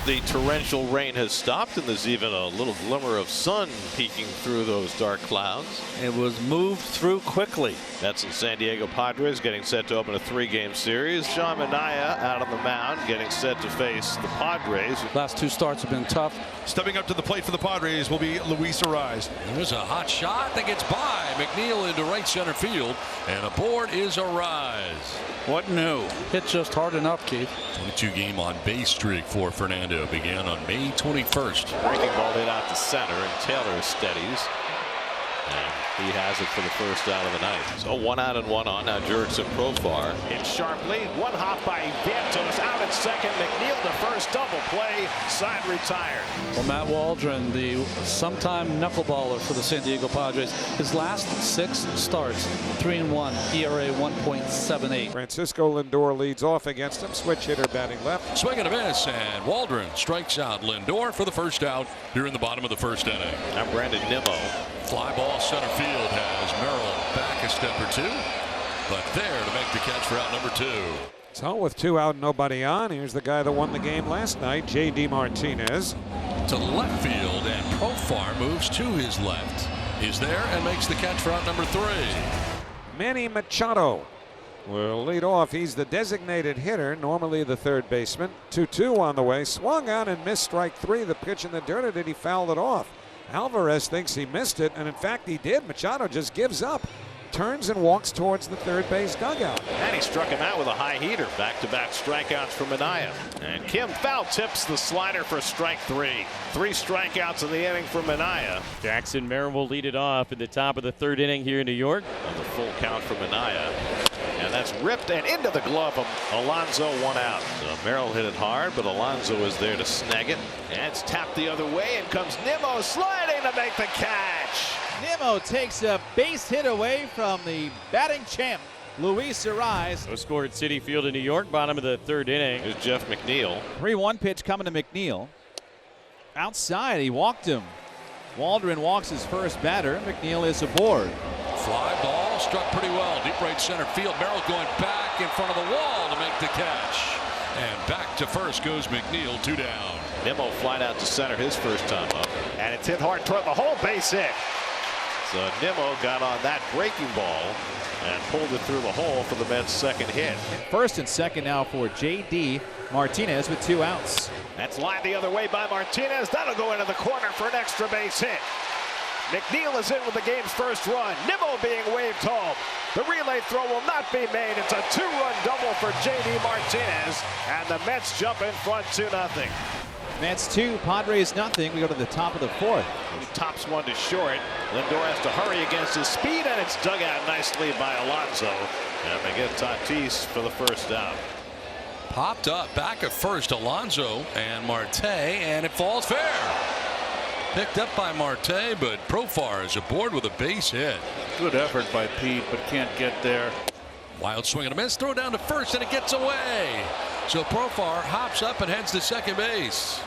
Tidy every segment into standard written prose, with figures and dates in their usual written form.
The torrential rain has stopped, and there's even a little glimmer of sun peeking through those dark clouds. It was moved through quickly. That's the San Diego Padres getting set to open a 3-game series. Sean Manaea out on the mound, getting set to face the Padres. Last 2 starts have been tough. Stepping up to the plate for the Padres will be Luis Arraez. There's a hot shot that gets by McNeil into right center field, and aboard is Arraez. What new? Hit just hard enough, Keith. 22-game on base streak for Fernando began on May 21st. Breaking ball hit out to center, and Taylor steadies. And he has it for the first out of the night. So 1 out and 1 on. Now Jurickson Profar. Hit sharply. 1 hop by Vientos. Out at second. McNeil to first. Double play. Side retired. Well, Matt Waldron, the sometime knuckleballer for the San Diego Padres, his last 6 starts, 3-1, ERA 1.78. Francisco Lindor leads off against him. Switch hitter batting left. Swing and a miss, and Waldron strikes out Lindor for the first out here in the bottom of the first inning. Now Brandon Nimmo. Fly ball center field has Merrill back a step or 2, but there to make the catch for out number 2. So with 2 out and nobody on, here's the guy that won the game last night, J.D. Martinez. To left field, and Profar moves to his left. He's there and makes the catch for out number 3. Manny Machado will lead off. He's the designated hitter, normally the third baseman. 2-2 on the way. Swung on and missed strike 3. The pitch in the dirt, or did he foul it off? Alvarez thinks he missed it, and in fact he did. Machado just gives up, turns and walks towards the third base dugout. And he struck him out with a high heater. Back-to-back strikeouts for Manaea. And Kim foul tips the slider for strike 3. 3 strikeouts in the inning for Manaea. Jackson Merrill will lead it off at the top of the 3rd inning here in New York. And the full count for Manaea. And that's ripped and into the glove of Alonso. 1 out. So Merrill hit it hard, but Alonso is there to snag it. And it's tapped the other way, and comes Nimmo sliding to make the catch. Nimmo takes a base hit away from the batting champ, Luis Arraez. No score at Citi Field in New York, bottom of the 3rd inning. Here's Jeff McNeil. 3-1 pitch coming to McNeil. Outside, he walked him. Waldron walks his first batter. McNeil is aboard. Fly ball struck pretty well. Deep right center field. Merrill going back in front of the wall to make the catch. And back to first goes McNeil, 2 down. Nimmo flied out to center his first time up. And it's hit hard toward the whole base hit. So Nimmo got on that breaking ball and pulled it through the hole for the Mets' second hit. First and second now for J.D. Martinez with 2 outs. That's lined the other way by Martinez. That'll go into the corner for an extra base hit. McNeil is in with the game's first run. Nimmo being waved home. The relay throw will not be made. It's a 2-run double for J.D. Martinez. And the Mets jump in front 2-0. Mets 2, Padres nothing. We go to the top of the 4th. He tops one to short. Lindor has to hurry against his speed, and it's dug out nicely by Alonso. And they get Tatis for the first out. Popped up back at first, Alonso and Marte, and it falls fair. Picked up by Marte, but Profar is aboard with a base hit. Good effort by Pete, but can't get there. Wild swing and a miss, throw down to first, and it gets away. So Profar hops up and heads to second base.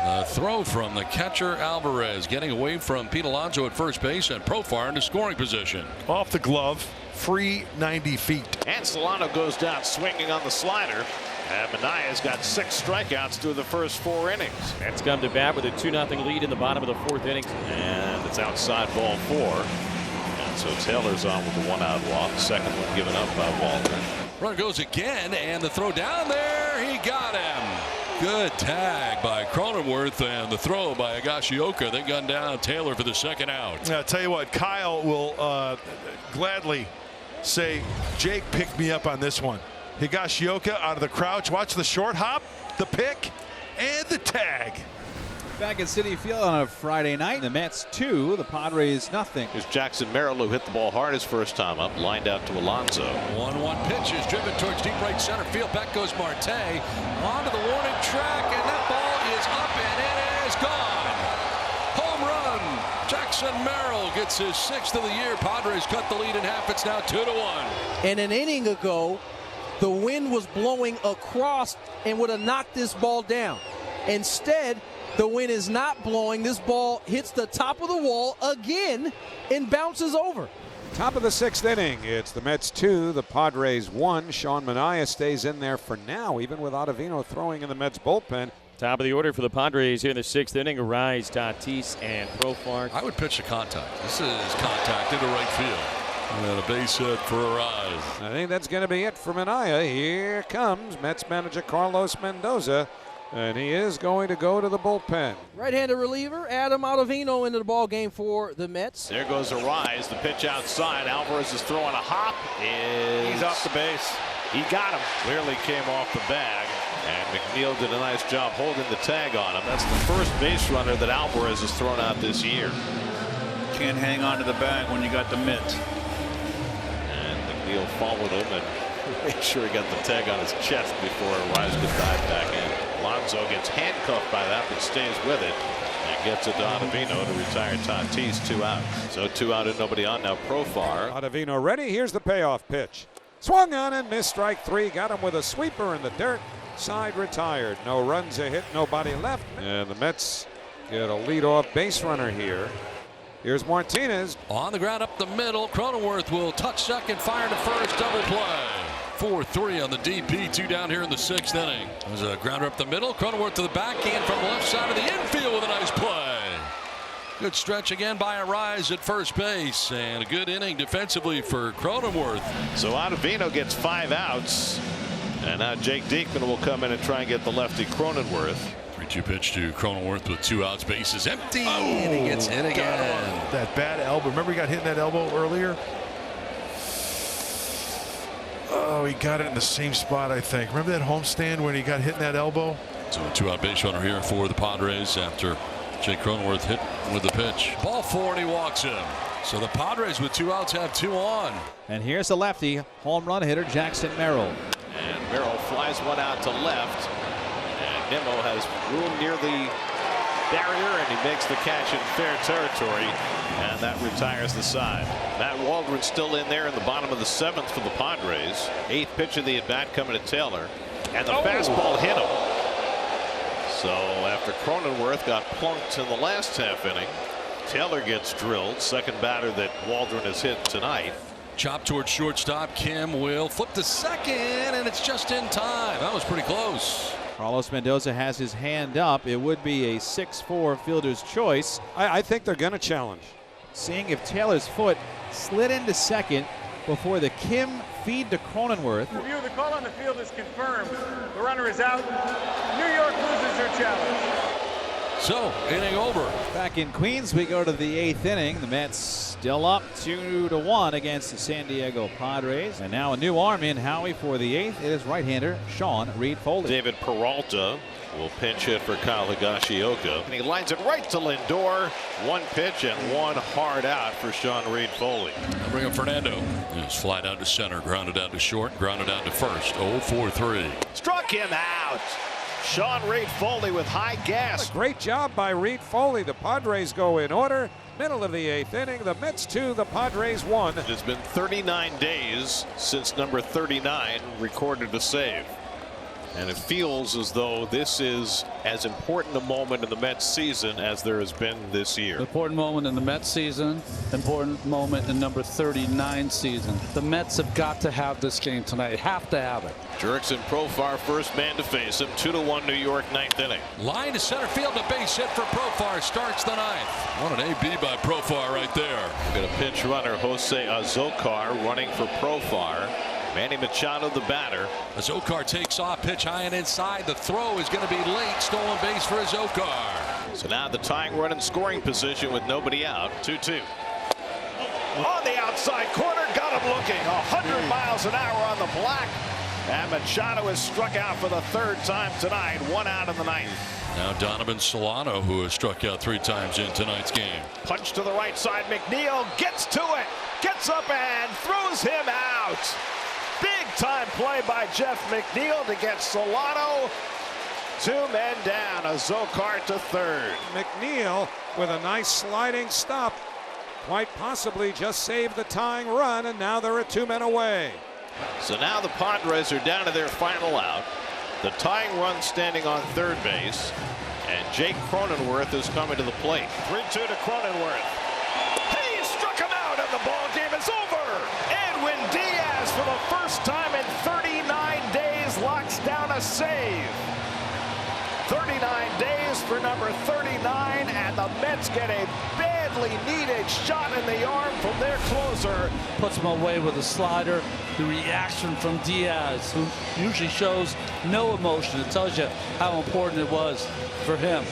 The throw from the catcher Alvarez, getting away from Pete Alonso at first base, and Profar into scoring position. Off the glove, free 90 feet. And Solano goes down swinging on the slider. And Manaea's got 6 strikeouts through the first 4 innings. Mets come to bat with a 2-0 lead in the bottom of the 4th inning. And it's outside ball 4. And so Taylor's on with the 1-out walk. Second one given up by Waldron. Run goes again, and the throw down there. He got him. Good tag by Cronenworth, and the throw by Higashioka. They gun down Taylor for the second out. I'll tell you what, Kyle will gladly say, Jake picked me up on this one. Higashioka out of the crouch. Watch the short hop, the pick, and the tag. Back at Citi Field on a Friday night. The Mets 2, the Padres nothing. Here's Jackson Merrill, who hit the ball hard his first time up, lined out to Alonso. 1-1 pitch is driven towards deep right center field. Back goes Marte onto the warning track, and that ball is up and it is gone. Home run. Jackson Merrill gets his 6th of the year. Padres cut the lead in half. It's now 2-1. And an inning ago, the wind was blowing across and would have knocked this ball down. Instead, the wind is not blowing. This ball hits the top of the wall again and bounces over. Top of the 6th inning. It's the Mets 2, the Padres 1. Sean Manaea stays in there for now, even with Ottavino throwing in the Mets bullpen. Top of the order for the Padres here in the 6th inning. Arise, Tatis, and Profar. I would pitch to contact. This is contact into right field. And a base hit for Arise. I think that's going to be it for Minaya. Here comes Mets manager Carlos Mendoza, and he is going to go to the bullpen. Right-handed reliever Adam Ottavino into the ball game for the Mets. There goes Arise. The pitch outside. Alvarez is throwing a hop. He's off the base. He got him. Clearly came off the bag. And McNeil did a nice job holding the tag on him. That's the first base runner that Alvarez has thrown out this year. Can't hang on to the bag when you got the mitts. And McNeil followed him and made sure he got the tag on his chest before Arise could dive back in. Alonso gets handcuffed by that but stays with it and gets it to Ottavino to retire Tatis. 2 out. So 2 out and nobody on now. Profar. Ottavino ready. Here's the payoff pitch. Swung on and missed. Strike 3. Got him with a sweeper in the dirt. Side retired. No runs, a hit, nobody left. And the Mets get a leadoff base runner here. Here's Martinez. On the ground up the middle. Cronenworth will touch second, fire to first, double play. 4-3 on the DP, 2 down here in the 6th inning. There's a grounder up the middle. Cronenworth to the backhand from the left side of the infield with a nice play. Good stretch again by Arise at first base, and a good inning defensively for Cronenworth. So Ottavino gets 5 outs. And now Jake Diekman will come in and try and get the lefty Cronenworth. 3-2 pitch to Cronenworth with 2 outs, bases empty, and he gets hit again. That bad elbow. Remember he got hit in that elbow earlier? Oh, he got it in the same spot, I think. Remember that homestand when he got hit in that elbow? So a 2-out base runner here for the Padres after Jake Cronenworth hit with the pitch. Ball 4 and he walks him. So the Padres with 2 outs have 2 on. And here's the lefty home run hitter Jackson Merrill. And Merrill flies one out to left. And Nimmo has room near the barrier, and he makes the catch in fair territory. And that retires the side. Matt Waldron still in there in the bottom of the 7th for the Padres. 8th pitch of the at-bat coming to Taylor. And the fastball hit him. So after Cronenworth got plunked in the last half inning, Taylor gets drilled. Second batter that Waldron has hit tonight. Chop towards shortstop. Kim will flip to second, and it's just in time. That was pretty close. Carlos Mendoza has his hand up. It would be a 6-4 fielder's choice. I think they're going to challenge. Seeing if Taylor's foot slid into second before the Kim feed to Cronenworth. Review, the call on the field is confirmed. The runner is out. New York loses their challenge. So, inning over. Back in Queens, we go to the 8th inning. The Mets still up 2-1 against the San Diego Padres. And now a new arm in, Howie, for the 8th. It is right-hander Sean Reed-Foley. David Peralta will pinch hit for Kyle Higashioka. And he lines it right to Lindor. 1 pitch and 1 hard out for Sean Reed-Foley. I'll bring up Fernando. Just fly down to center, grounded out to short, grounded out to first. 0-4-3. Struck him out. Sean Reed-Foley with high gas. Great job by Reed-Foley. The Padres go in order. Middle of the 8th inning. The Mets 2, the Padres 1. It has been 39 days since number 39 recorded a save. And it feels as though this is as important a moment in the Mets season as there has been this year. Important moment in the Mets season, important moment in number 39 season. The Mets have got to have this game tonight. Have to have it. Jurickson Profar, first man to face him. 2-1 New York, 9th inning. Line to center field, a base hit for Profar. Starts the 9th. What an AB by Profar right there. We've got a pinch runner, Jose Azocar, running for Profar. Manny Machado, the batter. Azocar takes off, pitch high and inside. The throw is going to be late. Stolen base for Azocar. So now the tying run in scoring position with nobody out. 2-2. On the outside corner, got him looking. 100 miles an hour on the black. And Machado is struck out for the 3rd time tonight. 1 out in the 9th. Now Donovan Solano, who has struck out 3 times in tonight's game. Punch to the right side. McNeil gets to it. Gets up and throws him out. Big time play by Jeff McNeil to get Solano. 2 men down. Azocar to 3rd. McNeil with a nice sliding stop. Quite possibly just saved the tying run, and now there are 2 men away. So now the Padres are down to their final out. The tying run standing on 3rd base. And Jake Cronenworth is coming to the plate. 3-2 to Cronenworth. He struck him out, and the ball game is over. Edwin Diaz, for the first time in 39 days, locks down a save. 39 days for number 39, and the Mets get a badly needed shot in the arm from their closer. Puts him away with a slider. The reaction from Diaz, who usually shows no emotion. It tells you how important it was for him.